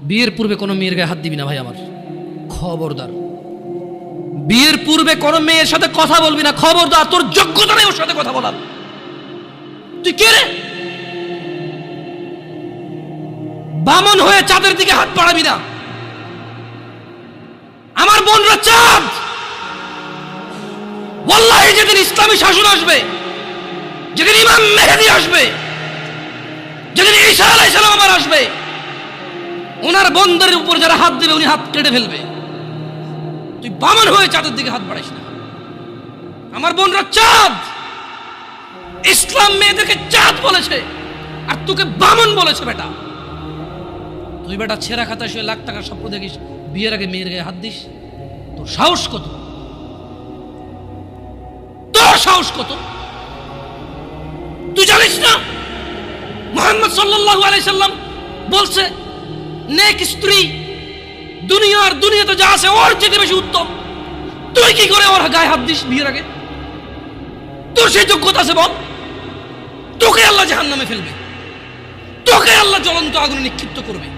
বিয়ের পূর্বে কোনো মেয়ের গায়ে হাত দিবি না ভাই আমার, খবরদার। বিয়ের পূর্বে কোনো মেয়ের সাথে কথা বলবি না, খবরদার। তোর যোগ্যতা নেই ওর সাথে কথা বলার। তুই কে রে? বামন হয়ে চাঁদের দিকে হাত বাড়াবি না। আমার বোনরা চাঁদ। ওয়াল্লাহি যেদিন ইসলামী শাসন আসবে, যেদিন ইমাম মেহেদী আসবে, যেদিন ঈসা আলাইহিস সালাম আবার আসবে, ওনার বন্ধের উপর যারা হাত দেবে উনি হাত কেটে ফেলবে। তুই বামন হয়ে চাঁদের দিকে হাত বাড়াইস না। আমার বোনরা চাঁদ। ইসলাম মেয়েদেরকে চাঁদ বলেছে আর তোকে বামন বলেছে। বেটা তুই বেটা ছেঁড়া খাতা শুয়ে লাখ টাকার স্বপ্ন দেখিস, বিয়ের আগে মেয়ের গায়ে হাত দিস? তোর সাহস কত? তোর সাহস কত? তুই জানিস না মুহাম্মদ সাল্লাল্লাহু আলাইহি সাল্লাম বলছে নেক স্ত্রী দুনিয়াতে যা আছে ওর চেয়ে বেশি উত্তম। তুই কি করে ওর গায়ে হাত দিস বিয়ের আগে? তোর সেই যোগ্যতা আছে বল? তোকে আল্লাহ জাহান্নামে ফেলবে, তোকে আল্লাহ জ্বলন্ত আগুনে নিক্ষিপ্ত করবে।